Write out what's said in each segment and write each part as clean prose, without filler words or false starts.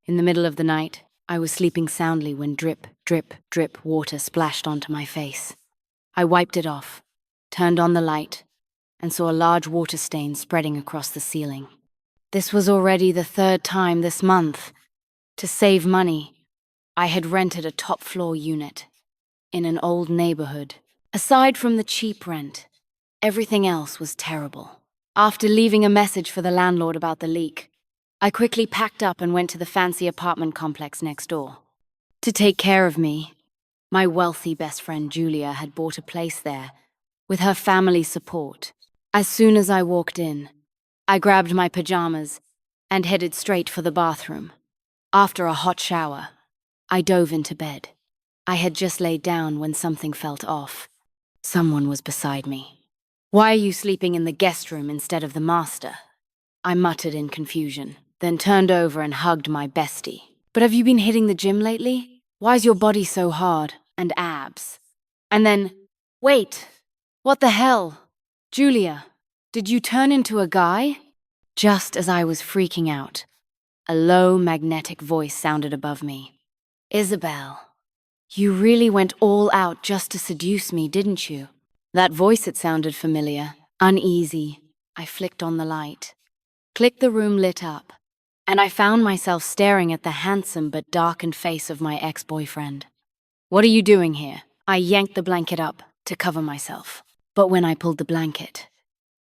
In the middle of the night, I was sleeping soundly when drip, drip, drip water splashed onto my face. I wiped it off, turned on the light, and saw a large water stain spreading across the ceiling. This was already the third time this month. To save money, I had rented a top-floor unit in an old neighborhood. Aside from the cheap rent, everything else was terrible. After leaving a message for the landlord about the leak, I quickly packed up and went to the fancy apartment complex next door. To take care of me, my wealthy best friend Julia had bought a place there with her family's support. As soon as I walked in, I grabbed my pajamas and headed straight for the bathroom. After a hot shower, I dove into bed. I had just laid down when something felt off. Someone was beside me. "Why are you sleeping in the guest room instead of the master?" I muttered in confusion, then turned over and hugged my bestie. "But have you been hitting the gym lately? Why's your body so hard? And abs?" And then, "Wait, what the hell? Julia, did you turn into a guy?" Just as I was freaking out, a low, magnetic voice sounded above me. "Isabel, you really went all out just to seduce me, didn't you?" That voice, it sounded familiar. Uneasy, I flicked on the light. Click, the room lit up, and I found myself staring at the handsome but darkened face of my ex-boyfriend. "What are you doing here?" I yanked the blanket up to cover myself. But when I pulled the blanket,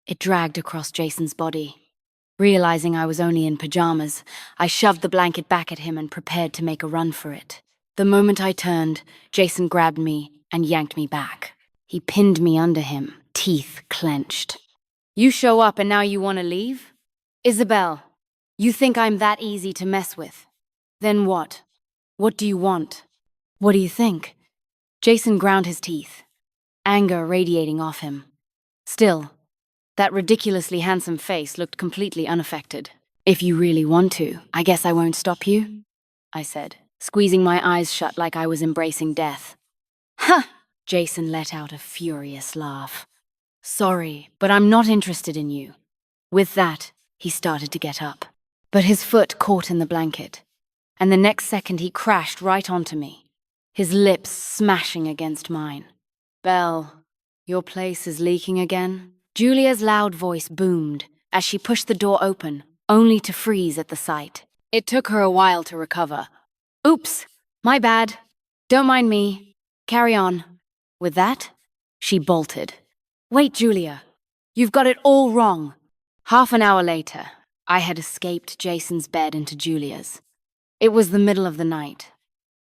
it dragged across Jason's body. Realizing I was only in pajamas, I shoved the blanket back at him and prepared to make a run for it. The moment I turned, Jason grabbed me and yanked me back. He pinned me under him, teeth clenched. "You show up and now you want to leave? Isabel, you think I'm that easy to mess with? Then what? What do you want? What do you think?" Jason ground his teeth, anger radiating off him. Still, that ridiculously handsome face looked completely unaffected. "If you really want to, I guess I won't stop you," I said, squeezing my eyes shut like I was embracing death. "Ha!" Jason let out a furious laugh. "Sorry, but I'm not interested in you." With that, he started to get up, but his foot caught in the blanket, and the next second he crashed right onto me, his lips smashing against mine. "Belle, your place is leaking again?" Julia's loud voice boomed as she pushed the door open, only to freeze at the sight. It took her a while to recover. "Oops, my bad. Don't mind me. Carry on." With that, she bolted. "Wait, Julia. You've got it all wrong." Half an hour later, I had escaped Jason's bed into Julia's. It was the middle of the night,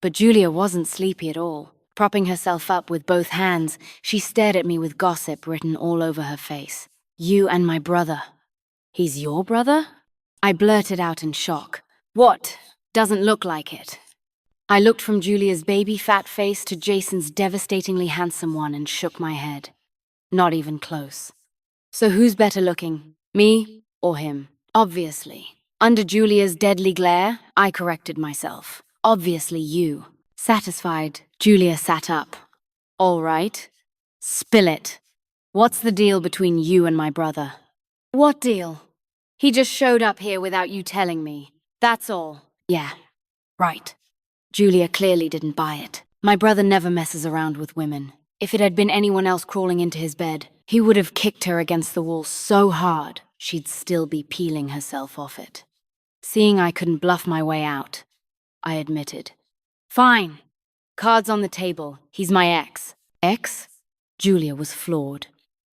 but Julia wasn't sleepy at all. Propping herself up with both hands, she stared at me with gossip written all over her face. "You and my brother." "He's your brother?" I blurted out in shock. "What? Doesn't look like it." I looked from Julia's baby fat face to Jason's devastatingly handsome one and shook my head. Not even close. "So who's better looking, me or him?" "Obviously." Under Julia's deadly glare, I corrected myself. "Obviously you." Satisfied, Julia sat up. "All right. Spill it. What's the deal between you and my brother?" "What deal?" "He just showed up here without you telling me. That's all." "Yeah, right." Julia clearly didn't buy it. "My brother never messes around with women. If it had been anyone else crawling into his bed, he would have kicked her against the wall so hard she'd still be peeling herself off it." Seeing I couldn't bluff my way out, I admitted. "Fine. Cards on the table. He's my ex." "Ex?" Julia was floored.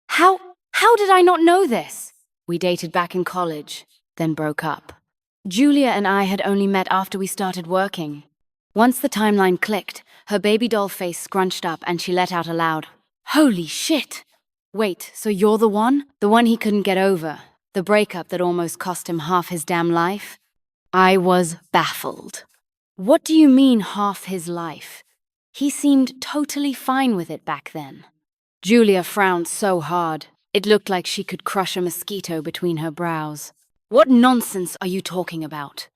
How did I not know this?" "We dated back in college, then broke up. Julia and I had only met after we started working." Once the timeline clicked, her baby doll face scrunched up and she let out a loud, "Holy shit!" "Wait, so you're the one? The one he couldn't get over? The breakup that almost cost him half his damn life?" I was baffled. "What do you mean, half his life? He seemed totally fine with it back then." Julia frowned so hard, it looked like she could crush a mosquito between her brows. "What nonsense are you talking about?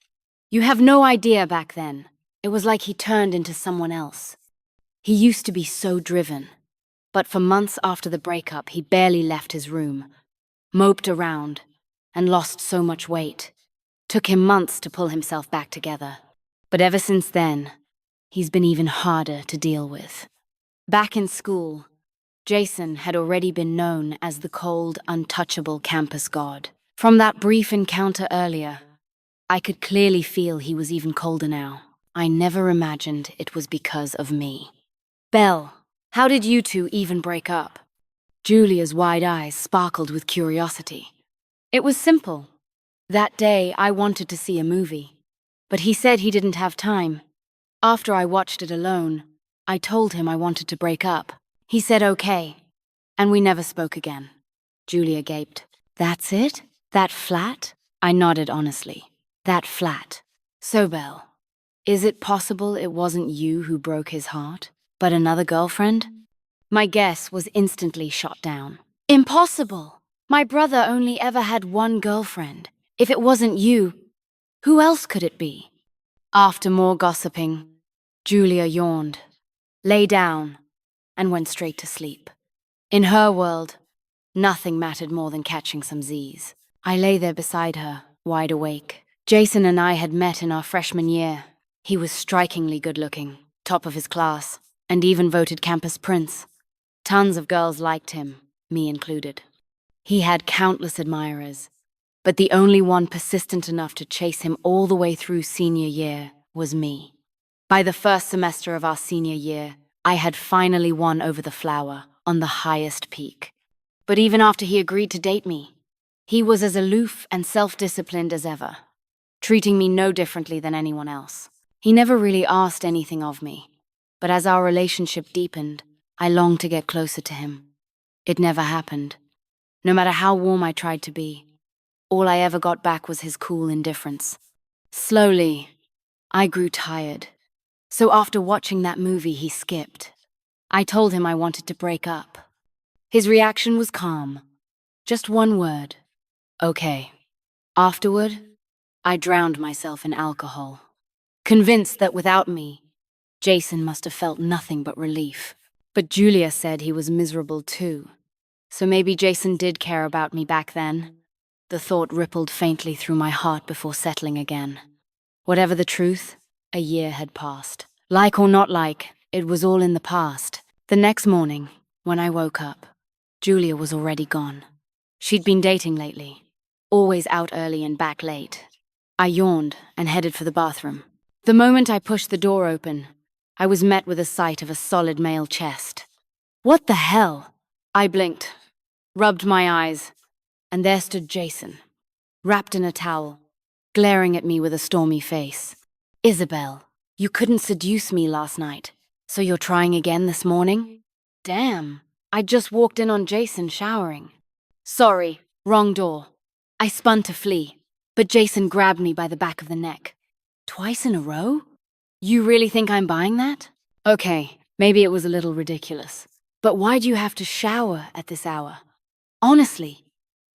You have no idea back then. It was like he turned into someone else. He used to be so driven, but for months after the breakup, he barely left his room, moped around, and lost so much weight. Took him months to pull himself back together. But ever since then, he's been even harder to deal with. Back in school, Jason had already been known as the cold, untouchable campus god. From that brief encounter earlier, I could clearly feel he was even colder now. I never imagined it was because of me. Belle, how did you two even break up? Julia's wide eyes sparkled with curiosity. It was simple. That day, I wanted to see a movie, but he said he didn't have time. After I watched it alone, I told him I wanted to break up. He said okay, and we never spoke again. Julia gaped. That's it? That flat? I nodded honestly. That flat. So, Belle, is it possible it wasn't you who broke his heart, but another girlfriend? My guess was instantly shot down. Impossible! My brother only ever had one girlfriend. If it wasn't you, who else could it be? After more gossiping, Julia yawned, lay down, and went straight to sleep. In her world, nothing mattered more than catching some Z's. I lay there beside her, wide awake. Jason and I had met in our freshman year. He was strikingly good-looking, top of his class, and even voted campus prince. Tons of girls liked him, me included. He had countless admirers, but the only one persistent enough to chase him all the way through senior year was me. By the first semester of our senior year, I had finally won over the flower on the highest peak. But even after he agreed to date me, he was as aloof and self-disciplined as ever, treating me no differently than anyone else. He never really asked anything of me, but as our relationship deepened, I longed to get closer to him. It never happened. No matter how warm I tried to be, all I ever got back was his cool indifference. Slowly, I grew tired. So after watching that movie he skipped, I told him I wanted to break up. His reaction was calm. Just one word. Okay. Afterward, I drowned myself in alcohol, convinced that without me, Jason must have felt nothing but relief. But Julia said he was miserable too. So maybe Jason did care about me back then. The thought rippled faintly through my heart before settling again. Whatever the truth, a year had passed. Like or not like, it was all in the past. The next morning, when I woke up, Julia was already gone. She'd been dating lately, always out early and back late. I yawned and headed for the bathroom. The moment I pushed the door open, I was met with a sight of a solid male chest. What the hell? I blinked, rubbed my eyes, and there stood Jason, wrapped in a towel, glaring at me with a stormy face. Isabel, you couldn't seduce me last night, so you're trying again this morning? Damn, I just walked in on Jason showering. Sorry, wrong door. I spun to flee, but Jason grabbed me by the back of the neck. Twice in a row? You really think I'm buying that? Okay, maybe it was a little ridiculous. But why do you have to shower at this hour? Honestly,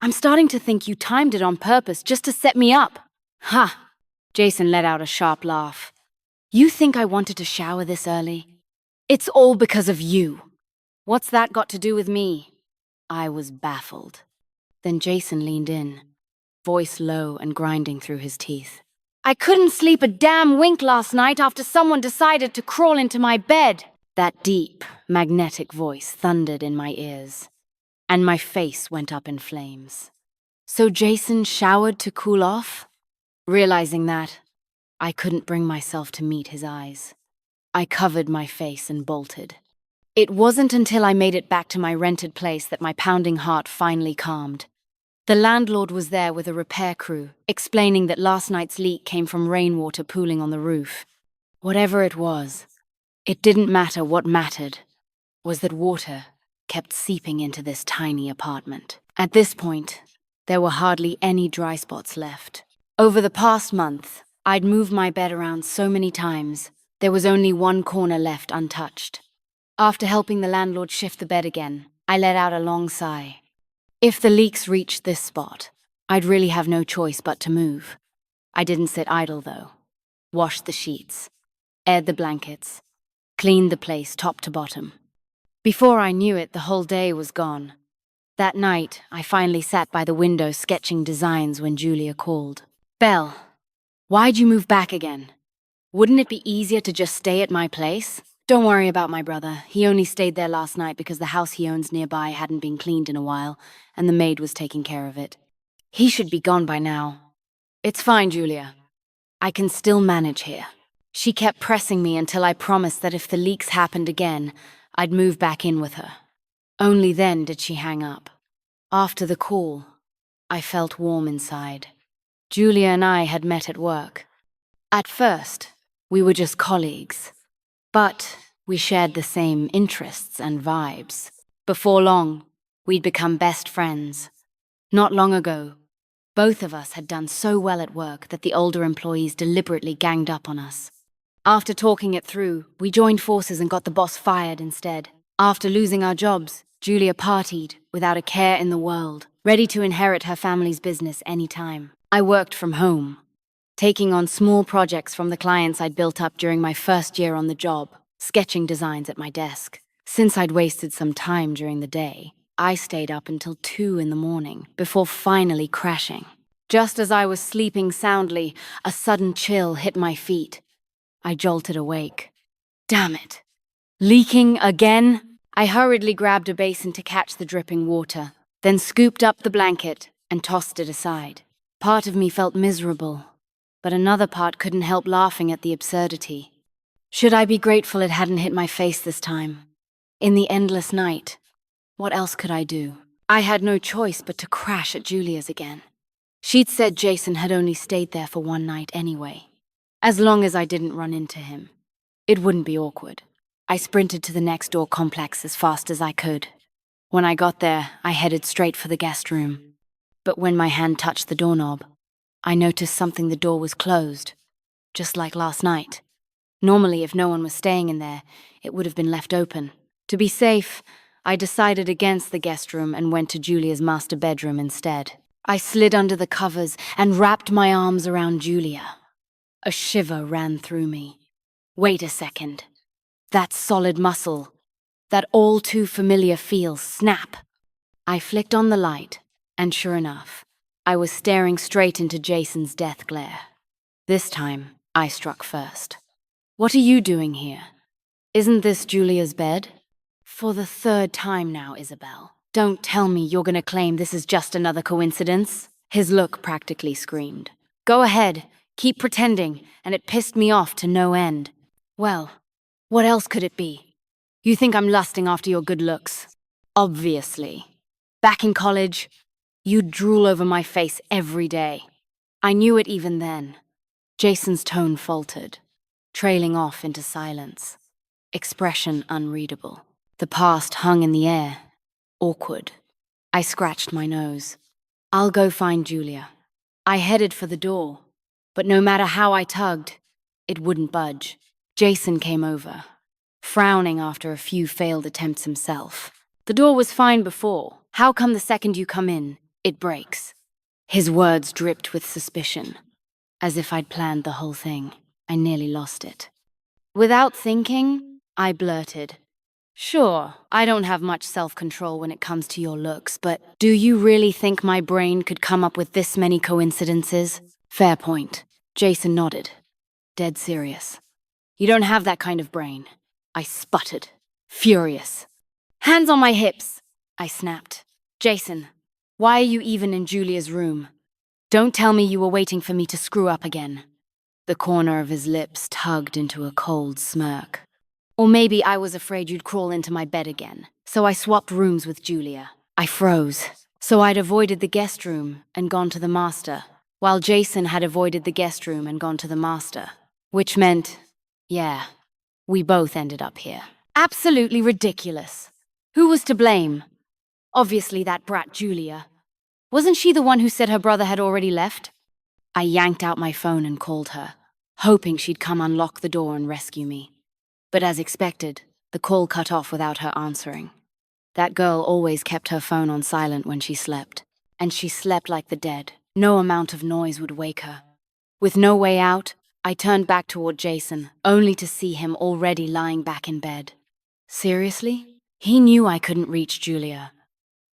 I'm starting to think you timed it on purpose just to set me up. Ha! Jason let out a sharp laugh. You think I wanted to shower this early? It's all because of you. What's that got to do with me? I was baffled. Then Jason leaned in, voice low and grinding through his teeth. I couldn't sleep a damn wink last night after someone decided to crawl into my bed. That deep, magnetic voice thundered in my ears, and my face went up in flames. So Jason showered to cool off? Realizing that, I couldn't bring myself to meet his eyes. I covered my face and bolted. It wasn't until I made it back to my rented place that my pounding heart finally calmed. The landlord was there with a repair crew, explaining that last night's leak came from rainwater pooling on the roof. Whatever it was, it didn't matter. What mattered was that water kept seeping into this tiny apartment. At this point, there were hardly any dry spots left. Over the past month, I'd moved my bed around so many times, there was only one corner left untouched. After helping the landlord shift the bed again, I let out a long sigh. If the leaks reached this spot, I'd really have no choice but to move. I didn't sit idle, though. Washed the sheets, aired the blankets, cleaned the place top to bottom. Before I knew it, the whole day was gone. That night, I finally sat by the window sketching designs when Julia called. Belle, why'd you move back again? Wouldn't it be easier to just stay at my place? Don't worry about my brother. He only stayed there last night because the house he owns nearby hadn't been cleaned in a while, and the maid was taking care of it. He should be gone by now. It's fine, Julia. I can still manage here. She kept pressing me until I promised that if the leaks happened again, I'd move back in with her. Only then did she hang up. After the call, I felt warm inside. Julia and I had met at work. At first, we were just colleagues, but we shared the same interests and vibes. Before long, we'd become best friends. Not long ago, both of us had done so well at work that the older employees deliberately ganged up on us. After talking it through, we joined forces and got the boss fired instead. After losing our jobs, Julia partied without a care in the world, ready to inherit her family's business anytime. I worked from home, taking on small projects from the clients I'd built up during my first year on the job, sketching designs at my desk. Since I'd wasted some time during the day, I stayed up until 2 in the morning before finally crashing. Just as I was sleeping soundly, a sudden chill hit my feet. I jolted awake. Damn it. Leaking again? I hurriedly grabbed a basin to catch the dripping water, then scooped up the blanket and tossed it aside. Part of me felt miserable, but another part couldn't help laughing at the absurdity. Should I be grateful it hadn't hit my face this time? In the endless night, what else could I do? I had no choice but to crash at Julia's again. She'd said Jason had only stayed there for one night anyway. As long as I didn't run into him, it wouldn't be awkward. I sprinted to the next door complex as fast as I could. When I got there, I headed straight for the guest room. But when my hand touched the doorknob, I noticed something. The door was closed, just like last night. Normally, if no one was staying in there, it would have been left open. To be safe, I decided against the guest room and went to Julia's master bedroom instead. I slid under the covers and wrapped my arms around Julia. A shiver ran through me. Wait a second. That solid muscle, that all too familiar feel, snap. I flicked on the light, and sure enough, I was staring straight into Jason's death glare. This time, I struck first. What are you doing here? Isn't this Julia's bed? For the 3rd time now, Isabel. Don't tell me you're gonna claim this is just another coincidence. His look practically screamed. Go ahead, keep pretending, and it pissed me off to no end. Well, what else could it be? You think I'm lusting after your good looks? Obviously. Back in college, you'd drool over my face every day. I knew it even then. Jason's tone faltered, trailing off into silence. Expression unreadable. The past hung in the air. Awkward. I scratched my nose. I'll go find Julia. I headed for the door, but no matter how I tugged, it wouldn't budge. Jason came over, frowning after a few failed attempts himself. The door was fine before. How come the second you come in, it breaks? His words dripped with suspicion, as if I'd planned the whole thing. I nearly lost it. Without thinking, I blurted, Sure, I don't have much self-control when it comes to your looks, but do you really think my brain could come up with this many coincidences? Fair point. Jason nodded, dead serious. You don't have that kind of brain. I sputtered, furious. Hands on my hips, I snapped. Jason, why are you even in Julia's room? Don't tell me you were waiting for me to screw up again. The corner of his lips tugged into a cold smirk. Or maybe I was afraid you'd crawl into my bed again, so I swapped rooms with Julia. I froze, so I'd avoided the guest room and gone to the master, while Jason had avoided the guest room and gone to the master. Which meant, yeah, we both ended up here. Absolutely ridiculous. Who was to blame? Obviously that brat Julia. Wasn't she the one who said her brother had already left? I yanked out my phone and called her, hoping she'd come unlock the door and rescue me. But as expected, the call cut off without her answering. That girl always kept her phone on silent when she slept, and she slept like the dead. No amount of noise would wake her. With no way out, I turned back toward Jason, only to see him already lying back in bed. Seriously? He knew I couldn't reach Julia.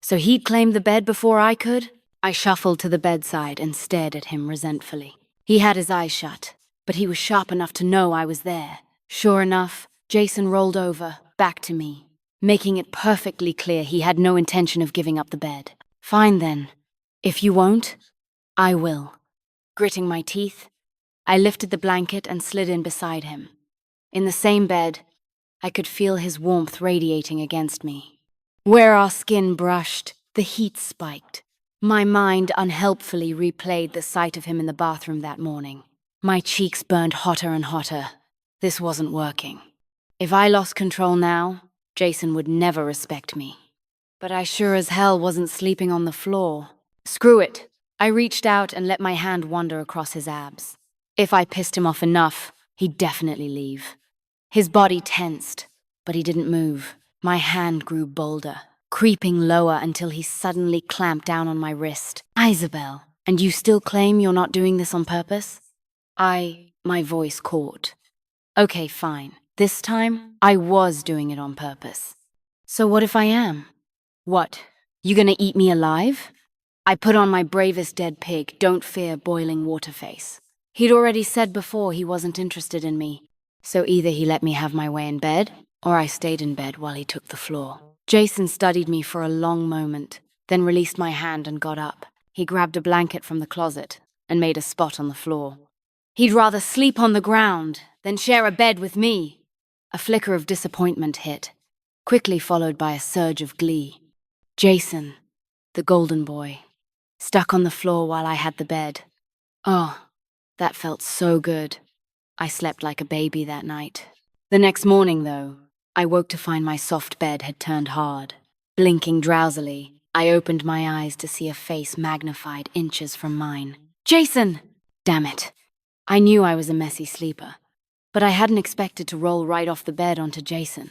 So he'd claimed the bed before I could? I shuffled to the bedside and stared at him resentfully. He had his eyes shut, but he was sharp enough to know I was there. Sure enough, Jason rolled over, back to me, making it perfectly clear he had no intention of giving up the bed. Fine then. If you won't, I will. Gritting my teeth, I lifted the blanket and slid in beside him. In the same bed, I could feel his warmth radiating against me. Where our skin brushed, the heat spiked. My mind unhelpfully replayed the sight of him in the bathroom that morning. My cheeks burned hotter and hotter. This wasn't working. If I lost control now, Jason would never respect me. But I sure as hell wasn't sleeping on the floor. Screw it. I reached out and let my hand wander across his abs. If I pissed him off enough, he'd definitely leave. His body tensed, but he didn't move. My hand grew bolder, creeping lower until he suddenly clamped down on my wrist. Isabel, and you still claim you're not doing this on purpose? My voice caught. Okay, fine. This time, I was doing it on purpose. So what if I am? What? You gonna eat me alive? I put on my bravest dead pig, don't fear boiling water face. He'd already said before he wasn't interested in me, so either he let me have my way in bed, or I stayed in bed while he took the floor. Jason studied me for a long moment, then released my hand and got up. He grabbed a blanket from the closet and made a spot on the floor. He'd rather sleep on the ground than share a bed with me. A flicker of disappointment hit, quickly followed by a surge of glee. Jason, the golden boy, stuck on the floor while I had the bed. Oh, that felt so good. I slept like a baby that night. The next morning, though, I woke to find my soft bed had turned hard. Blinking drowsily, I opened my eyes to see a face magnified inches from mine. Jason! Damn it. I knew I was a messy sleeper, but I hadn't expected to roll right off the bed onto Jason.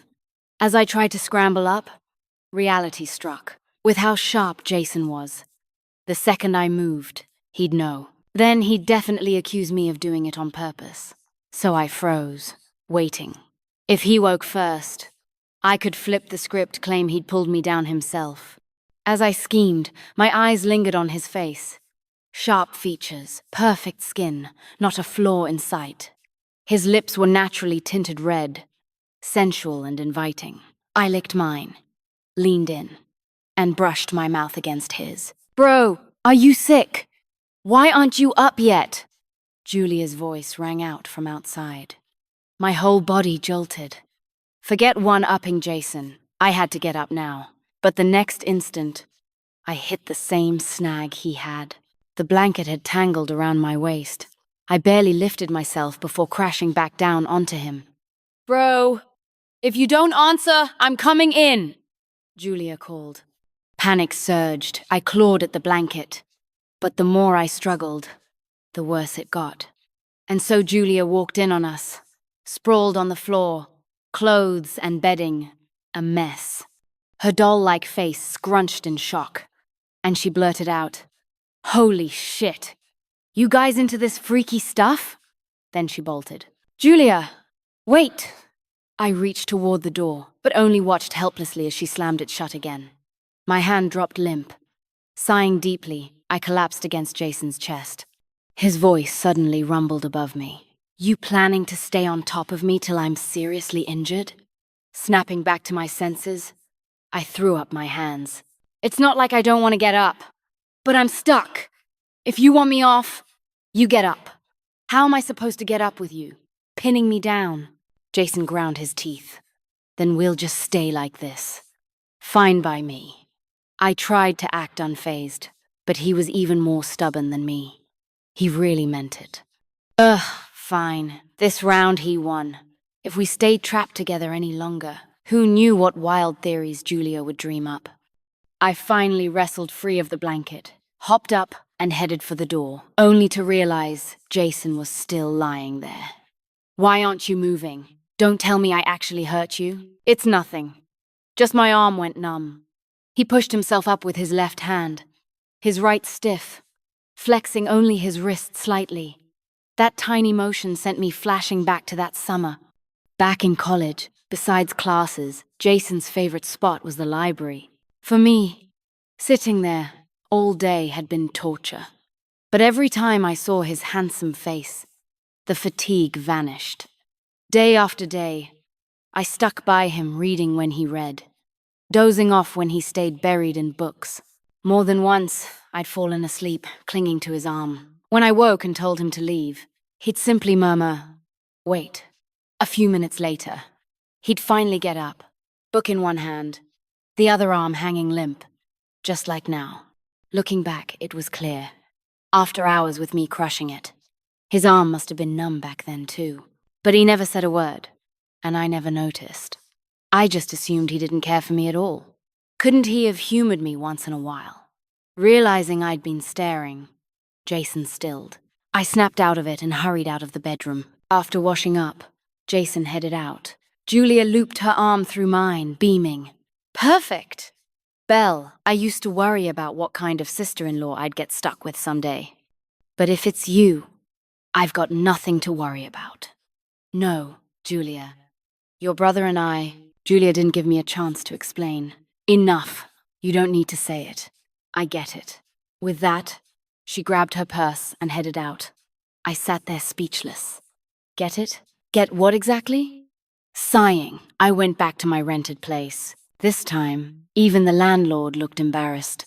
As I tried to scramble up, reality struck. With how sharp Jason was, the second I moved, he'd know. Then he'd definitely accuse me of doing it on purpose. So I froze, waiting. If he woke first, I could flip the script, claim he'd pulled me down himself. As I schemed, my eyes lingered on his face. Sharp features, perfect skin, not a flaw in sight. His lips were naturally tinted red, sensual and inviting. I licked mine, leaned in, and brushed my mouth against his. Bro, are you sick? Why aren't you up yet? Julia's voice rang out from outside. My whole body jolted. Forget one-upping Jason. I had to get up now. But the next instant, I hit the same snag he had. The blanket had tangled around my waist. I barely lifted myself before crashing back down onto him. Bro, if you don't answer, I'm coming in, Julia called. Panic surged. I clawed at the blanket. But the more I struggled, the worse it got. And so Julia walked in on us, sprawled on the floor, clothes and bedding, a mess. Her doll-like face scrunched in shock, and she blurted out, "Holy shit! You guys into this freaky stuff?" Then she bolted. "Julia, wait!" I reached toward the door, but only watched helplessly as she slammed it shut again. My hand dropped limp. Sighing deeply, I collapsed against Jason's chest. His voice suddenly rumbled above me. "You planning to stay on top of me till I'm seriously injured?" Snapping back to my senses, I threw up my hands. "It's not like I don't want to get up, but I'm stuck. If you want me off, you get up." "How am I supposed to get up with you? Pinning me down?" Jason ground his teeth. "Then we'll just stay like this. Fine by me." I tried to act unfazed, but he was even more stubborn than me. He really meant it. Fine. This round he won. If we stayed trapped together any longer, who knew what wild theories Julia would dream up? I finally wrestled free of the blanket, hopped up, and headed for the door, only to realize Jason was still lying there. "Why aren't you moving? Don't tell me I actually hurt you." "It's nothing. Just my arm went numb." He pushed himself up with his left hand, his right stiff, flexing only his wrist slightly. That tiny motion sent me flashing back to that summer. Back in college, besides classes, Jason's favorite spot was the library. For me, sitting there all day had been torture. But every time I saw his handsome face, The fatigue vanished. Day after day, I stuck by him reading when he read, dozing off when he stayed buried in books. More than once, I'd fallen asleep, clinging to his arm. When I woke and told him to leave, he'd simply murmur, "Wait." A few minutes later, he'd finally get up, book in one hand, the other arm hanging limp, just like now. Looking back, it was clear. After hours with me crushing it, his arm must have been numb back then too. But he never said a word, and I never noticed. I just assumed he didn't care for me at all. Couldn't he have humored me once in a while? Realizing I'd been staring, Jason stilled. I snapped out of it and hurried out of the bedroom. After washing up, Jason headed out. Julia looped her arm through mine, beaming. "Perfect!" "Belle, I used to worry about what kind of sister-in-law I'd get stuck with someday. But if it's you, I've got nothing to worry about." "No, Julia. Your brother and I..." Julia didn't give me a chance to explain. "Enough. You don't need to say it. I get it." With that, she grabbed her purse and headed out. I sat there speechless. Get it? Get what exactly? Sighing, I went back to my rented place. This time, even the landlord looked embarrassed.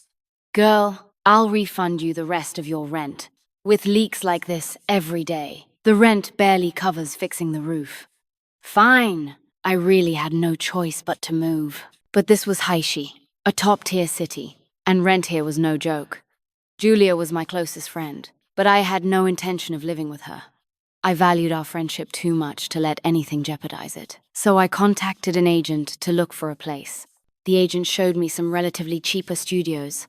"Girl, I'll refund you the rest of your rent. With leaks like this every day, the rent barely covers fixing the roof." "Fine." I really had no choice but to move. But this was Haishi, a top-tier city, and rent here was no joke. Julia was my closest friend, but I had no intention of living with her. I valued our friendship too much to let anything jeopardize it. So I contacted an agent to look for a place. The agent showed me some relatively cheaper studios.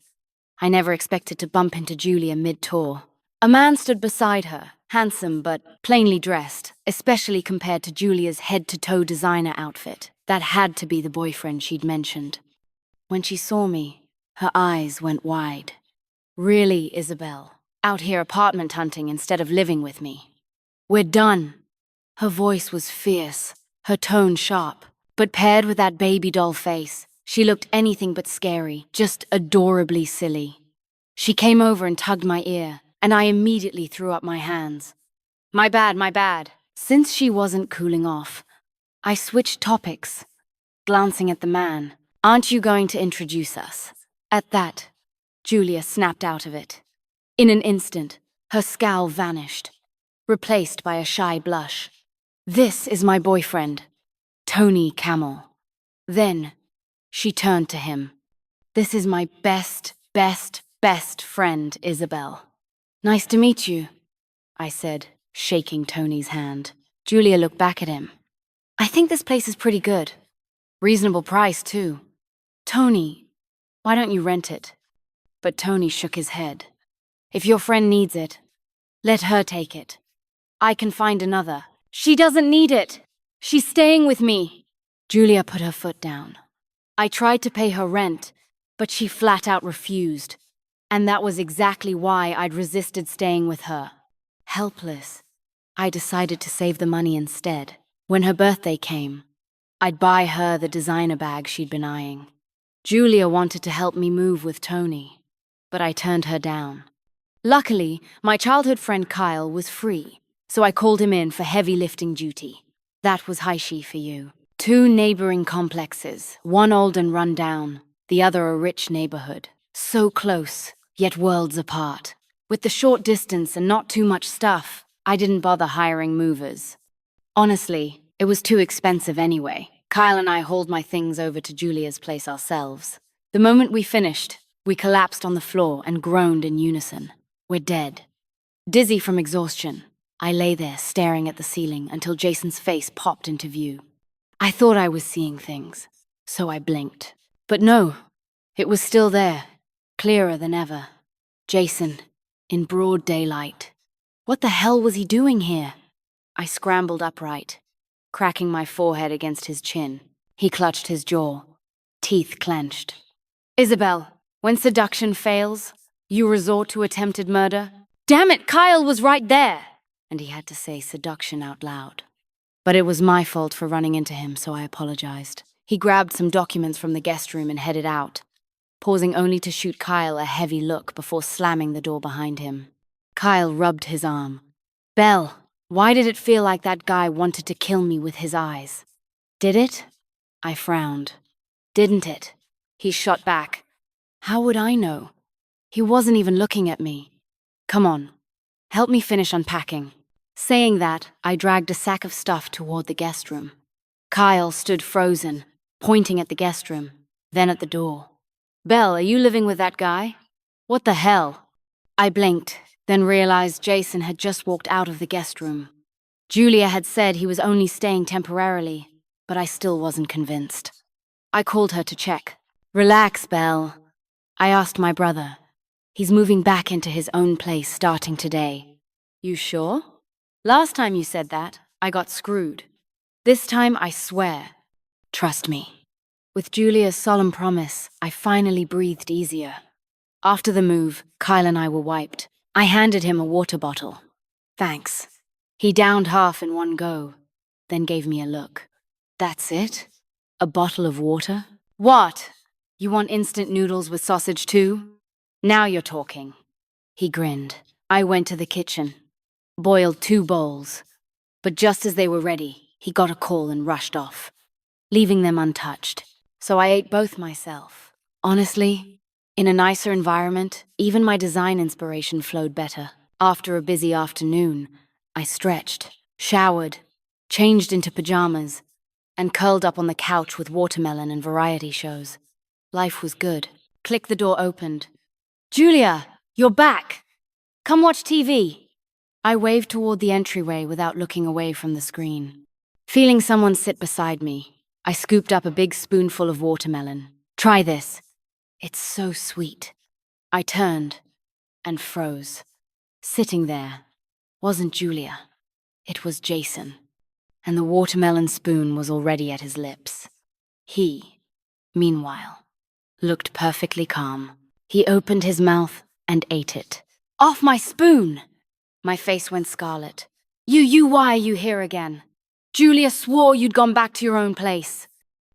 I never expected to bump into Julia mid-tour. A man stood beside her, handsome but plainly dressed, especially compared to Julia's head-to-toe designer outfit. That had to be the boyfriend she'd mentioned. When she saw me, her eyes went wide. "Really, Isabel? Out here apartment hunting instead of living with me? We're done." Her voice was fierce, her tone sharp, but paired with that baby doll face, she looked anything but scary, just adorably silly. She came over and tugged my ear, and I immediately threw up my hands. My bad, my bad." Since she wasn't cooling off, I switched topics, glancing at the man. "Aren't you going to introduce us?" At that, Julia snapped out of it. In an instant, her scowl vanished, replaced by a shy blush. "This is my boyfriend, Tony Camel." Then, she turned to him. "This is my best friend, Isabel." "Nice to meet you," I said, shaking Tony's hand. Julia looked back at him. "I think this place is pretty good. Reasonable price, too. Tony, why don't you rent it?" But Tony shook his head. "If your friend needs it, let her take it. I can find another." "She doesn't need it. She's staying with me." Julia put her foot down. I tried to pay her rent, but she flat out refused. And that was exactly why I'd resisted staying with her. Helpless, I decided to save the money instead. When her birthday came, I'd buy her the designer bag she'd been eyeing. Julia wanted to help me move with Tony, but I turned her down. Luckily, my childhood friend Kyle was free, so I called him in for heavy lifting duty. That was Haishi for you. 2 neighboring complexes, one old and run down, the other a rich neighborhood. So close, yet worlds apart. With the short distance and not too much stuff, I didn't bother hiring movers. Honestly, it was too expensive anyway. Kyle and I hauled my things over to Julia's place ourselves. The moment we finished, we collapsed on the floor and groaned in unison. We're dead. Dizzy from exhaustion, I lay there staring at the ceiling until Jason's face popped into view. I thought I was seeing things, so I blinked. But no, it was still there, clearer than ever. Jason, in broad daylight. What the hell was he doing here? I scrambled upright, cracking my forehead against his chin. He clutched his jaw, teeth clenched. "Isabel, when seduction fails, you resort to attempted murder?" Damn it, Kyle was right there! And he had to say seduction out loud. But it was my fault for running into him, so I apologized. He grabbed some documents from the guest room and headed out, pausing only to shoot Kyle a heavy look before slamming the door behind him. Kyle rubbed his arm. "Belle, Why did it feel like that guy wanted to kill me with his eyes? Did it? I frowned. Didn't it? He shot back. How would I know? He wasn't even looking at me. Come on, help me finish unpacking. Saying that, I dragged a sack of stuff toward the guest room. Kyle stood frozen, pointing at the guest room, then at the door. Belle, are you living with that guy? What the hell? I blinked, then realized Jason had just walked out of the guest room. Julia had said he was only staying temporarily, but I still wasn't convinced. I called her to check. Relax, Belle. I asked my brother. He's moving back into his own place starting today. You sure? Last time you said that, I got screwed. This time, I swear. Trust me. With Julia's solemn promise, I finally breathed easier. After the move, Kyle and I were wiped. I handed him a water bottle. Thanks. He downed half in one go, then gave me a look. That's it? A bottle of water? What? You want instant noodles with sausage too? Now you're talking. He grinned. I went to the kitchen, boiled 2 bowls. But just as they were ready, he got a call and rushed off, leaving them untouched. So I ate both myself. Honestly, in a nicer environment, even my design inspiration flowed better. After a busy afternoon, I stretched, showered, changed into pajamas, and curled up on the couch with watermelon and variety shows. Life was good. Click, the door opened. Julia, you're back! Come watch TV. I waved toward the entryway without looking away from the screen. Feeling someone sit beside me, I scooped up a big spoonful of watermelon. Try this. It's so sweet. I turned and froze. Sitting there wasn't Julia. It was Jason, and the watermelon spoon was already at his lips. He, meanwhile, looked perfectly calm. He opened his mouth and ate it. Off my spoon! My face went scarlet. Why are you here again? Julia swore you'd gone back to your own place.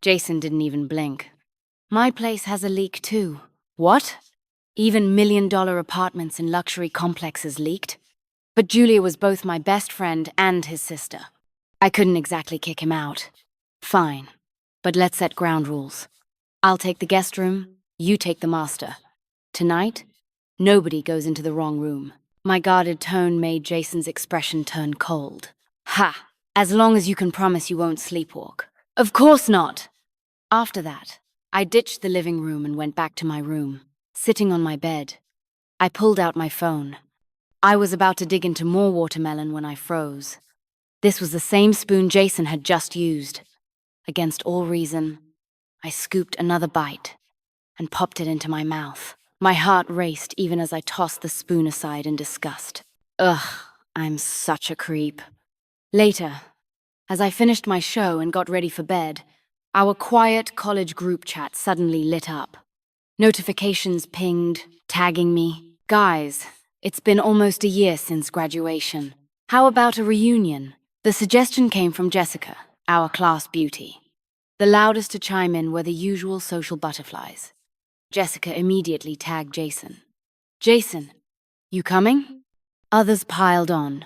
Jason didn't even blink. My place has a leak too. What? Even million-dollar apartments in luxury complexes leaked? But Julia was both my best friend and his sister. I couldn't exactly kick him out. Fine, but let's set ground rules. I'll take the guest room, you take the master. Tonight, nobody goes into the wrong room. My guarded tone made Jason's expression turn cold. Ha! As long as you can promise you won't sleepwalk. Of course not! After that, I ditched the living room and went back to my room. Sitting on my bed, I pulled out my phone. I was about to dig into more watermelon when I froze. This was the same spoon Jason had just used. Against all reason, I scooped another bite and popped it into my mouth. My heart raced even as I tossed the spoon aside in disgust. Ugh, I'm such a creep. Later, as I finished my show and got ready for bed, our quiet college group chat suddenly lit up. Notifications pinged, tagging me. Guys, it's been almost a year since graduation. How about a reunion? The suggestion came from Jessica, our class beauty. The loudest to chime in were the usual social butterflies. Jessica immediately tagged Jason. Jason, you coming? Others piled on.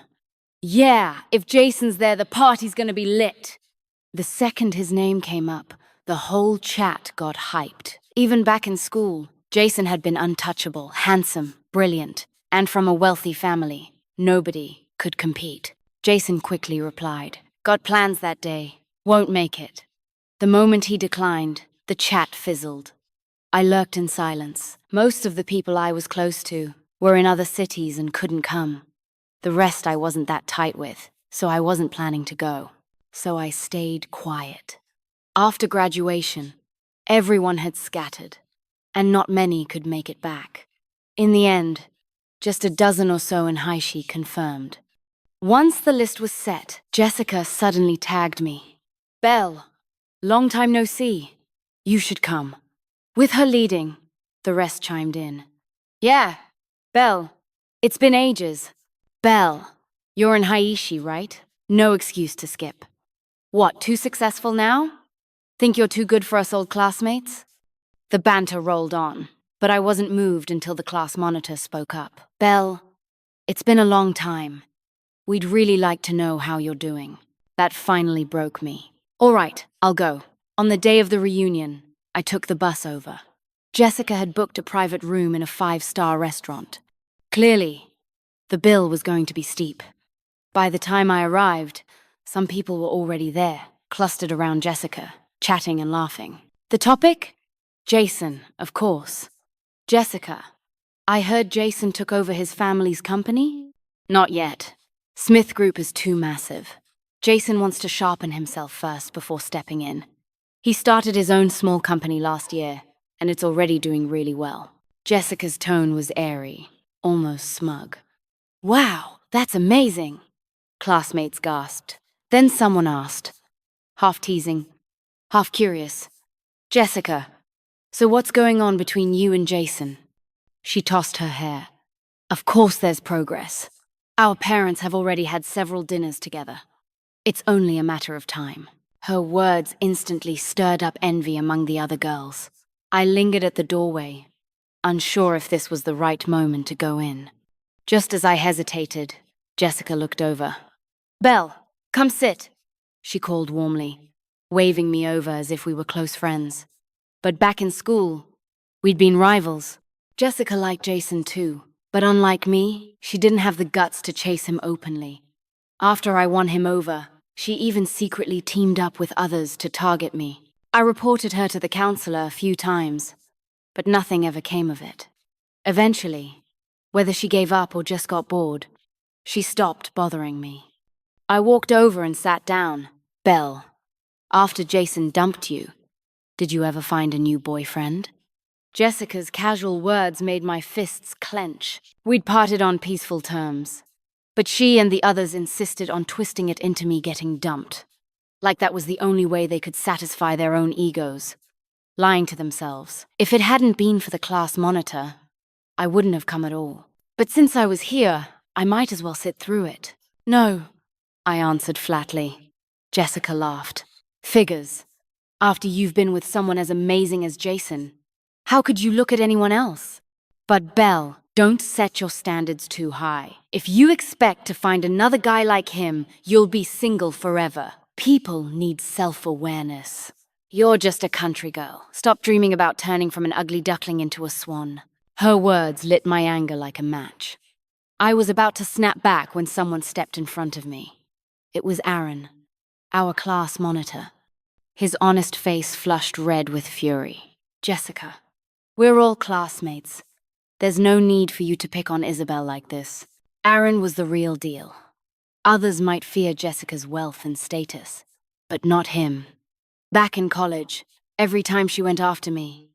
Yeah, if Jason's there, the party's gonna be lit. The second his name came up, the whole chat got hyped. Even back in school, Jason had been untouchable, handsome, brilliant, and from a wealthy family. Nobody could compete. Jason quickly replied, got plans that day, won't make it. The moment he declined, the chat fizzled. I lurked in silence. Most of the people I was close to were in other cities and couldn't come. The rest I wasn't that tight with, so I wasn't planning to go. So I stayed quiet. After graduation, everyone had scattered, and not many could make it back. In the end, just a dozen or so in Haishi confirmed. Once the list was set, Jessica suddenly tagged me. Belle, long time no see. You should come. With her leading, the rest chimed in. Yeah, Belle, it's been ages. Belle, you're in Haishi, right? No excuse to skip. What, too successful now? Think you're too good for us old classmates? The banter rolled on, but I wasn't moved until the class monitor spoke up. Belle, it's been a long time. We'd really like to know how you're doing. That finally broke me. All right, I'll go. On the day of the reunion, I took the bus over. Jessica had booked a private room in a 5-star restaurant. Clearly, the bill was going to be steep. By the time I arrived, some people were already there, clustered around Jessica, chatting and laughing. The topic? Jason, of course. Jessica, I heard Jason took over his family's company? Not yet. Smith Group is too massive. Jason wants to sharpen himself first before stepping in. He started his own small company last year, and it's already doing really well. Jessica's tone was airy, almost smug. Wow, that's amazing! Classmates gasped. Then someone asked, half teasing, half curious, Jessica, so what's going on between you and Jason? She tossed her hair. Of course there's progress. Our parents have already had several dinners together. It's only a matter of time. Her words instantly stirred up envy among the other girls. I lingered at the doorway, unsure if this was the right moment to go in. Just as I hesitated, Jessica looked over. Belle, come sit, she called warmly, waving me over as if we were close friends. But back in school, we'd been rivals. Jessica liked Jason too, but unlike me, she didn't have the guts to chase him openly. After I won him over, she even secretly teamed up with others to target me. I reported her to the counselor a few times, but nothing ever came of it. Eventually, whether she gave up or just got bored, she stopped bothering me. I walked over and sat down. Belle, after Jason dumped you, did you ever find a new boyfriend? Jessica's casual words made my fists clench. We'd parted on peaceful terms, but she and the others insisted on twisting it into me getting dumped. Like that was the only way they could satisfy their own egos, lying to themselves. If it hadn't been for the class monitor, I wouldn't have come at all. But since I was here, I might as well sit through it. No, I answered flatly. Jessica laughed. Figures. After you've been with someone as amazing as Jason, how could you look at anyone else? But Belle, don't set your standards too high. If you expect to find another guy like him, you'll be single forever. People need self-awareness. You're just a country girl. Stop dreaming about turning from an ugly duckling into a swan. Her words lit my anger like a match. I was about to snap back when someone stepped in front of me. It was Aaron, our class monitor. His honest face flushed red with fury. Jessica, we're all classmates. There's no need for you to pick on Isabel like this. Aaron was the real deal. Others might fear Jessica's wealth and status, but not him. Back in college, every time she went after me,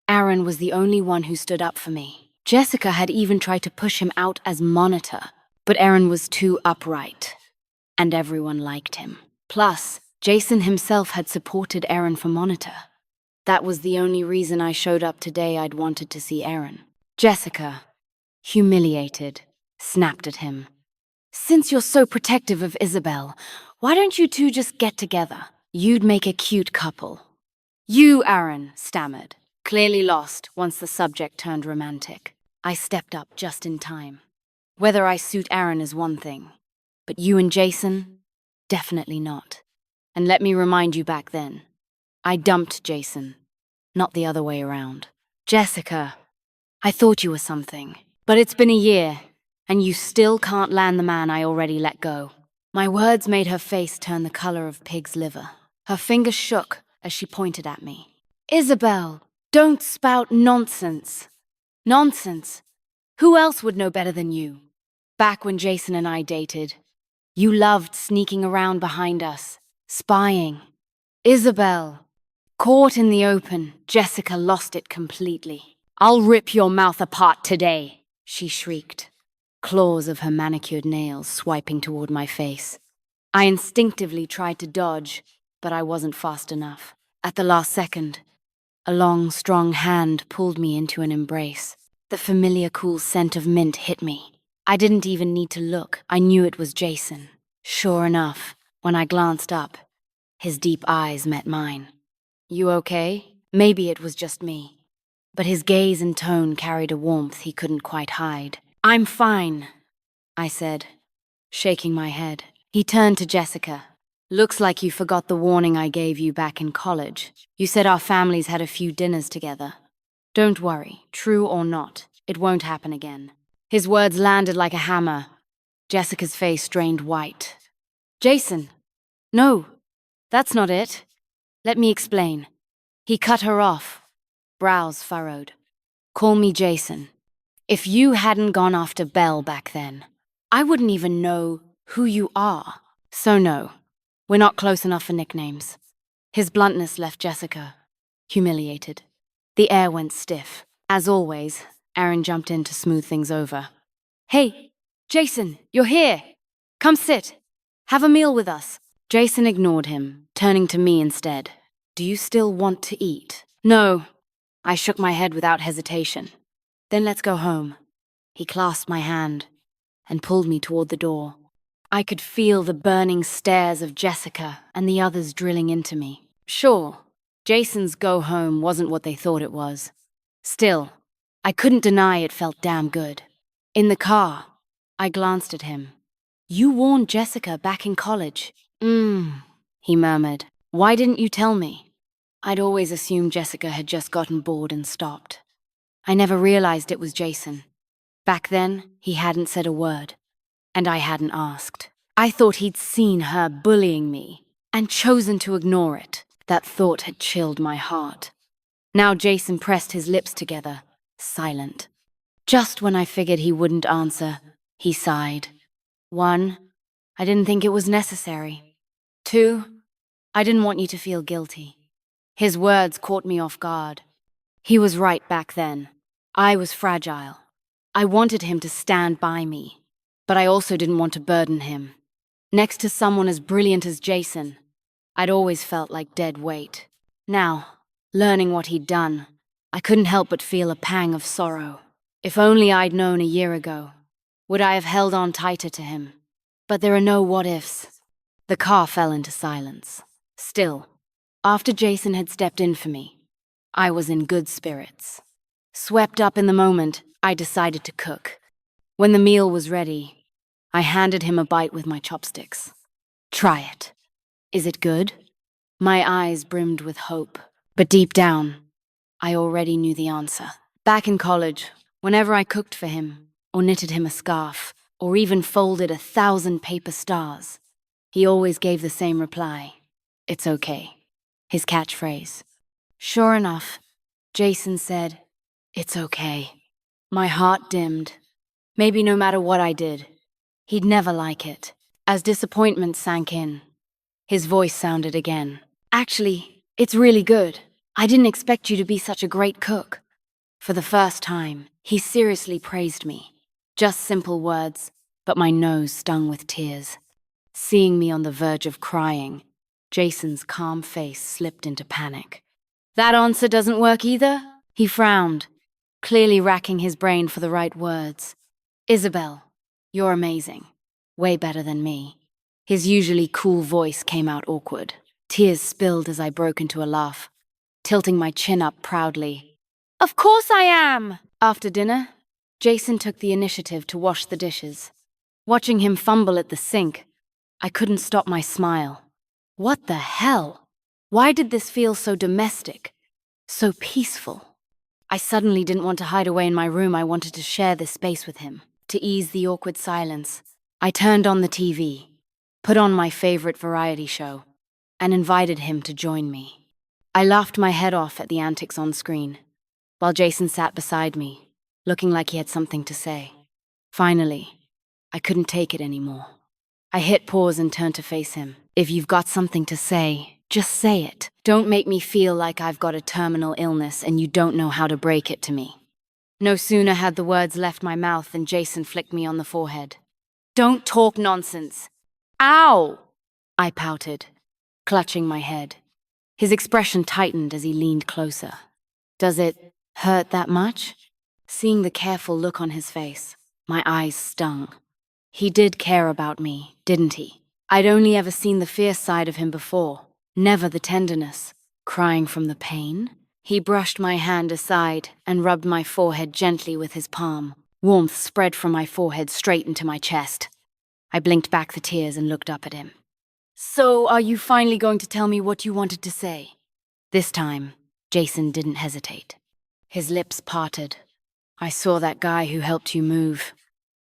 Aaron was the only one who stood up for me. Jessica had even tried to push him out as monitor, but Aaron was too upright, and everyone liked him. Plus, Jason himself had supported Aaron for monitor. That was the only reason I showed up today. I'd wanted to see Aaron. Jessica, humiliated, snapped at him. Since you're so protective of Isabel, why don't you two just get together? You'd make a cute couple. You, Aaron, stammered, clearly lost once the subject turned romantic. I stepped up just in time. Whether I suit Aaron is one thing, but you and Jason, definitely not. And let me remind you back then, I dumped Jason, not the other way around. Jessica, I thought you were something, but it's been a year, and you still can't land the man I already let go. My words made her face turn the color of pig's liver. Her fingers shook as she pointed at me. Isabel, don't spout nonsense. Nonsense? Who else would know better than you? Back when Jason and I dated, you loved sneaking around behind us, spying. Isabel. Caught in the open, Jessica lost it completely. I'll rip your mouth apart today, she shrieked, claws of her manicured nails swiping toward my face. I instinctively tried to dodge, but I wasn't fast enough. At the last second, a long, strong hand pulled me into an embrace. The familiar cool scent of mint hit me. I didn't even need to look. I knew it was Jason. Sure enough, when I glanced up, his deep eyes met mine. You okay? Maybe it was just me. But his gaze and tone carried a warmth he couldn't quite hide. I'm fine, I said, shaking my head. He turned to Jessica. Looks like you forgot the warning I gave you back in college. You said our families had a few dinners together. Don't worry, true or not, it won't happen again. His words landed like a hammer. Jessica's face drained white. Jason! No, that's not it. Let me explain. He cut her off, brows furrowed. Call me Jason. If you hadn't gone after Belle back then, I wouldn't even know who you are. So no, we're not close enough for nicknames. His bluntness left Jessica humiliated. The air went stiff. As always, Aaron jumped in to smooth things over. Hey, Jason, you're here. Come sit. Have a meal with us. Jason ignored him, turning to me instead. Do you still want to eat? No. I shook my head without hesitation. Then let's go home. He clasped my hand and pulled me toward the door. I could feel the burning stares of Jessica and the others drilling into me. Sure, Jason's go home wasn't what they thought it was. Still, I couldn't deny it felt damn good. In the car, I glanced at him. You warned Jessica back in college. He murmured. Why didn't you tell me? I'd always assumed Jessica had just gotten bored and stopped. I never realized it was Jason. Back then, he hadn't said a word, and I hadn't asked. I thought he'd seen her bullying me and chosen to ignore it. That thought had chilled my heart. Now Jason pressed his lips together, silent. Just when I figured he wouldn't answer, he sighed. 1, I didn't think it was necessary. 2, I didn't want you to feel guilty. His words caught me off guard. He was right back then. I was fragile. I wanted him to stand by me, but I also didn't want to burden him. Next to someone as brilliant as Jason, I'd always felt like dead weight. Now, learning what he'd done, I couldn't help but feel a pang of sorrow. If only I'd known a year ago, would I have held on tighter to him? But there are no what-ifs. The car fell into silence. Still, after Jason had stepped in for me, I was in good spirits. Swept up in the moment, I decided to cook. When the meal was ready, I handed him a bite with my chopsticks. Try it. Is it good? My eyes brimmed with hope, but deep down, I already knew the answer. Back in college, whenever I cooked for him, or knitted him a scarf, or even folded 1,000 paper stars, he always gave the same reply. It's okay. His catchphrase. Sure enough, Jason said, it's okay. My heart dimmed. Maybe no matter what I did, he'd never like it. As disappointment sank in, his voice sounded again. Actually, it's really good. I didn't expect you to be such a great cook. For the first time, he seriously praised me. Just simple words, but my nose stung with tears. Seeing me on the verge of crying, Jason's calm face slipped into panic. That answer doesn't work either? He frowned, clearly racking his brain for the right words. Isabel, you're amazing. Way better than me. His usually cool voice came out awkward. Tears spilled as I broke into a laugh, tilting my chin up proudly. Of course I am! After dinner, Jason took the initiative to wash the dishes. Watching him fumble at the sink, I couldn't stop my smile. What the hell? Why did this feel so domestic? So peaceful? I suddenly didn't want to hide away in my room. I wanted to share this space with him. To ease the awkward silence, I turned on the TV, put on my favorite variety show, and invited him to join me. I laughed my head off at the antics on screen, while Jason sat beside me, looking like he had something to say. Finally, I couldn't take it anymore. I hit pause and turned to face him. If you've got something to say, just say it. Don't make me feel like I've got a terminal illness and you don't know how to break it to me. No sooner had the words left my mouth than Jason flicked me on the forehead. Don't talk nonsense. Ow! I pouted, clutching my head. His expression tightened as he leaned closer. Does it hurt that much? Seeing the careful look on his face, my eyes stung. He did care about me, didn't he? I'd only ever seen the fierce side of him before, never the tenderness. Crying from the pain? He brushed my hand aside and rubbed my forehead gently with his palm. Warmth spread from my forehead straight into my chest. I blinked back the tears and looked up at him. So, are you finally going to tell me what you wanted to say? This time, Jason didn't hesitate. His lips parted. I saw that guy who helped you move,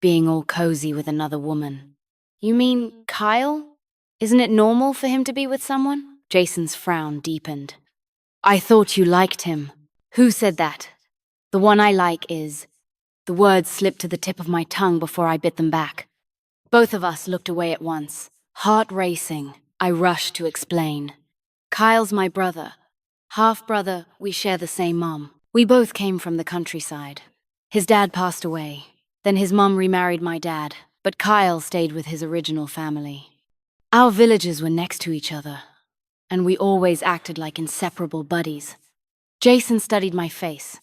being all cozy with another woman. You mean Kyle? Isn't it normal for him to be with someone? Jason's frown deepened. I thought you liked him. Who said that? The one I like is... The words slipped to the tip of my tongue before I bit them back. Both of us looked away at once. Heart racing, I rushed to explain. Kyle's my brother. Half-brother, we share the same mom. We both came from the countryside. His dad passed away. Then his mom remarried my dad, but Kyle stayed with his original family. Our villages were next to each other, and we always acted like inseparable buddies. Jason studied my face,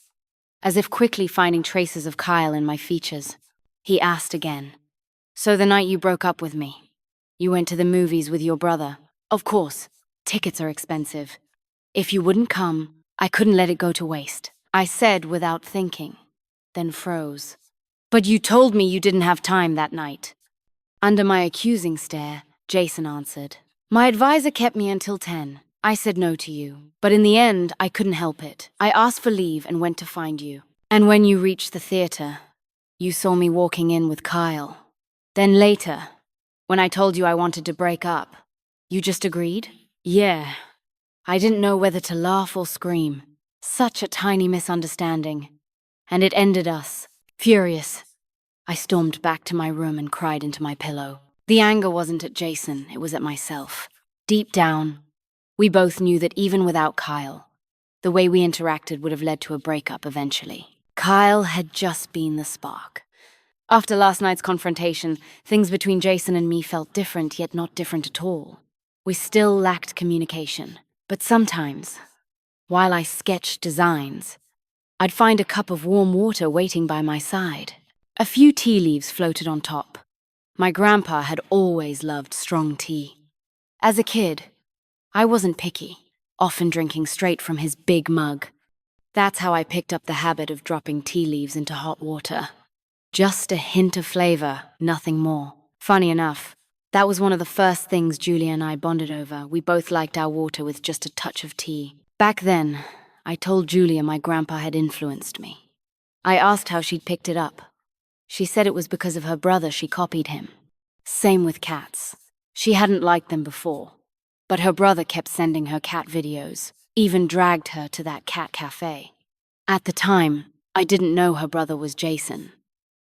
as if quickly finding traces of Kyle in my features. He asked again, So the night you broke up with me, you went to the movies with your brother? Of course, tickets are expensive. If you wouldn't come, I couldn't let it go to waste. I said without thinking, then froze. But you told me you didn't have time that night. Under my accusing stare, Jason answered, My advisor kept me until 10. I said no to you, but in the end, I couldn't help it. I asked for leave and went to find you. And when you reached the theater, you saw me walking in with Kyle. Then later, when I told you I wanted to break up, you just agreed? Yeah. I didn't know whether to laugh or scream. Such a tiny misunderstanding. And it ended us. Furious, I stormed back to my room and cried into my pillow. The anger wasn't at Jason, it was at myself. Deep down, we both knew that even without Kyle, the way we interacted would have led to a breakup eventually. Kyle had just been the spark. After last night's confrontation, things between Jason and me felt different, yet not different at all. We still lacked communication, but sometimes, while I sketched designs, I'd find a cup of warm water waiting by my side. A few tea leaves floated on top. My grandpa had always loved strong tea. As a kid, I wasn't picky, often drinking straight from his big mug. That's how I picked up the habit of dropping tea leaves into hot water. Just a hint of flavor, nothing more. Funny enough, that was one of the first things Julia and I bonded over. We both liked our water with just a touch of tea. Back then, I told Julia my grandpa had influenced me. I asked how she'd picked it up. She said it was because of her brother she copied him. Same with cats. She hadn't liked them before, but her brother kept sending her cat videos, even dragged her to that cat cafe. At the time, I didn't know her brother was Jason,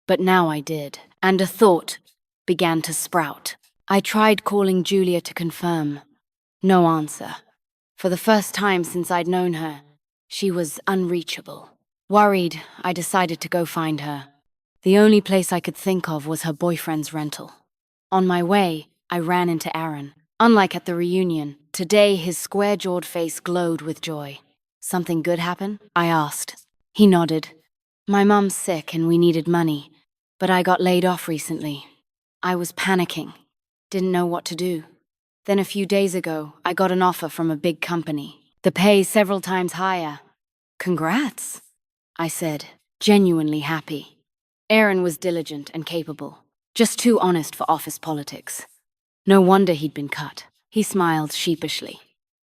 but now I did, and a thought began to sprout. I tried calling Julia to confirm. No answer. For the first time since I'd known her, she was unreachable. Worried, I decided to go find her. The only place I could think of was her boyfriend's rental. On my way, I ran into Aaron. Unlike at the reunion, today his square-jawed face glowed with joy. Something good happen? I asked. He nodded. My mum's sick and we needed money, but I got laid off recently. I was panicking. Didn't know what to do. Then a few days ago, I got an offer from a big company. The pay several times higher. Congrats, I said, genuinely happy. Aaron was diligent and capable, just too honest for office politics. No wonder he'd been cut. He smiled sheepishly.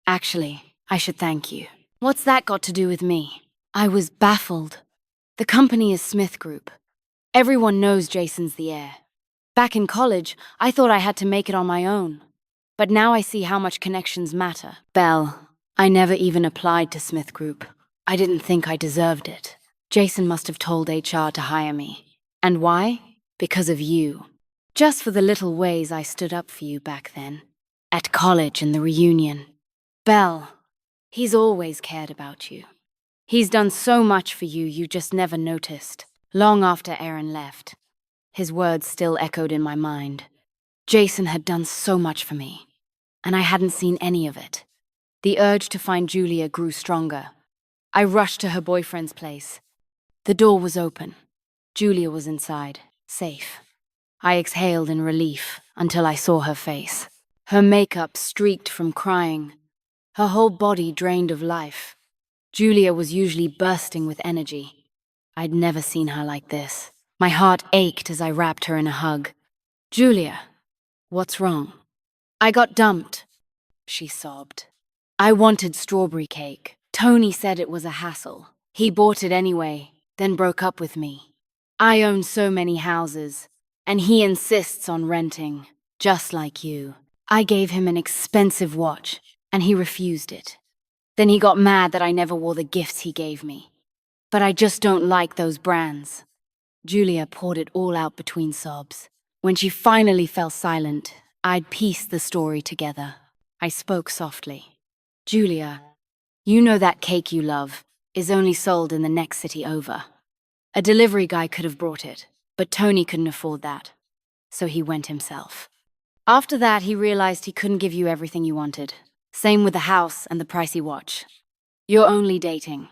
Actually, I should thank you. What's that got to do with me? I was baffled. The company is Smith Group. Everyone knows Jason's the heir. Back in college, I thought I had to make it on my own. But now I see how much connections matter. Belle, I never even applied to Smith Group. I didn't think I deserved it. Jason must have told HR to hire me. And why? Because of you. Just for the little ways I stood up for you back then. At college and the reunion. Belle, he's always cared about you. He's done so much for you, you just never noticed. Long after Aaron left, his words still echoed in my mind. Jason had done so much for me, and I hadn't seen any of it. The urge to find Julia grew stronger. I rushed to her boyfriend's place. The door was open. Julia was inside, safe. I exhaled in relief until I saw her face. Her makeup streaked from crying. Her whole body drained of life. Julia was usually bursting with energy. I'd never seen her like this. My heart ached as I wrapped her in a hug. Julia, What's wrong? I got dumped, she sobbed. I wanted strawberry cake. Tony said it was a hassle. He bought it anyway, then broke up with me. I own so many houses, and he insists on renting, just like you. I gave him an expensive watch, and he refused it. Then he got mad that I never wore the gifts he gave me. But I just don't like those brands. Julia poured it all out between sobs. When she finally fell silent, I'd pieced the story together. I spoke softly. Julia, you know that cake you love is only sold in the next city over. A delivery guy could have brought it, but Tony couldn't afford that, so he went himself. After that, he realized he couldn't give you everything you wanted. Same with the house and the pricey watch. You're only dating.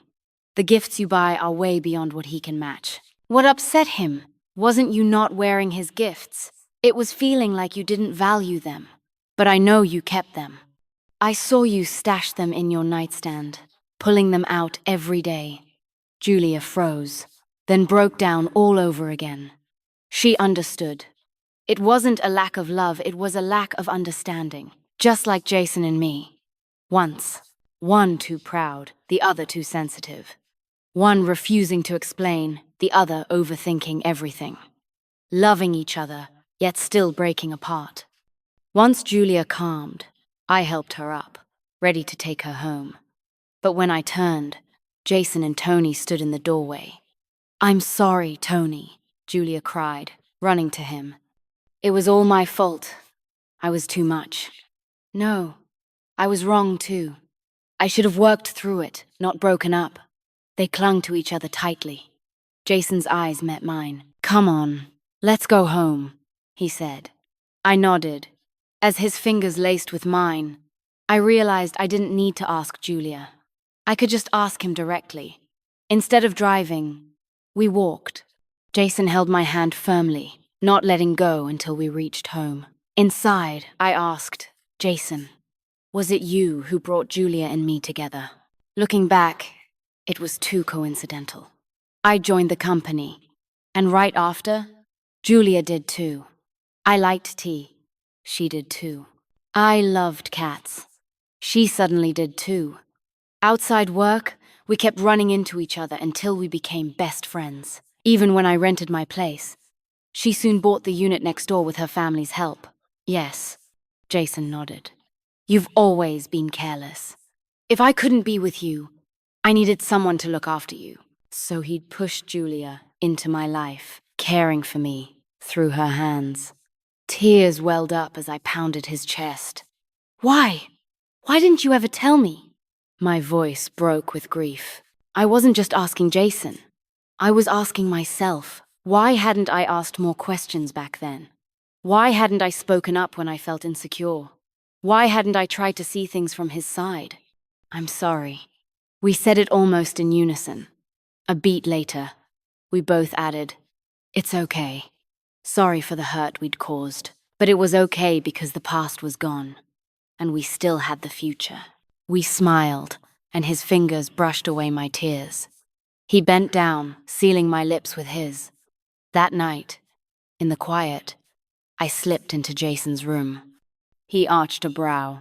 The gifts you buy are way beyond what he can match. What upset him wasn't you not wearing his gifts. It was feeling like you didn't value them. But I know you kept them. I saw you stash them in your nightstand, pulling them out every day. Julia froze, then broke down all over again. She understood. It wasn't a lack of love, it was a lack of understanding, just like Jason and me. Once, one too proud, the other too sensitive. One refusing to explain, the other overthinking everything. Loving each other, yet still breaking apart. Once Julia calmed, I helped her up, ready to take her home. But when I turned, Jason and Tony stood in the doorway. I'm sorry, Tony, Julia cried, running to him. It was all my fault. I was too much. No, I was wrong too. I should have worked through it, not broken up. They clung to each other tightly. Jason's eyes met mine. Come on, let's go home, he said. I nodded. As his fingers laced with mine, I realized I didn't need to ask Julia. I could just ask him directly. Instead of driving, we walked. Jason held my hand firmly, not letting go until we reached home. Inside, I asked, Jason, was it you who brought Julia and me together? Looking back, it was too coincidental. I joined the company, and right after, Julia did too. I liked tea. She did too. I loved cats. She suddenly did too. Outside work, we kept running into each other until we became best friends. Even when I rented my place, she soon bought the unit next door with her family's help. Yes, Jason nodded. You've always been careless. If I couldn't be with you, I needed someone to look after you. So he'd pushed Julia into my life, caring for me through her hands. Tears welled up as I pounded his chest. Why? Why didn't you ever tell me? My voice broke with grief. I wasn't just asking Jason. I was asking myself, why hadn't I asked more questions back then? Why hadn't I spoken up when I felt insecure? Why hadn't I tried to see things from his side? I'm sorry. We said it almost in unison. A beat later, we both added, it's okay. Sorry for the hurt we'd caused, but it was okay because the past was gone, and we still had the future. We smiled, and his fingers brushed away my tears. He bent down, sealing my lips with his. That night, in the quiet, I slipped into Jason's room. He arched a brow.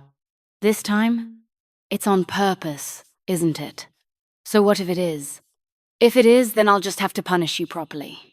This time, it's on purpose, isn't it? So what if it is? If it is, then I'll just have to punish you properly.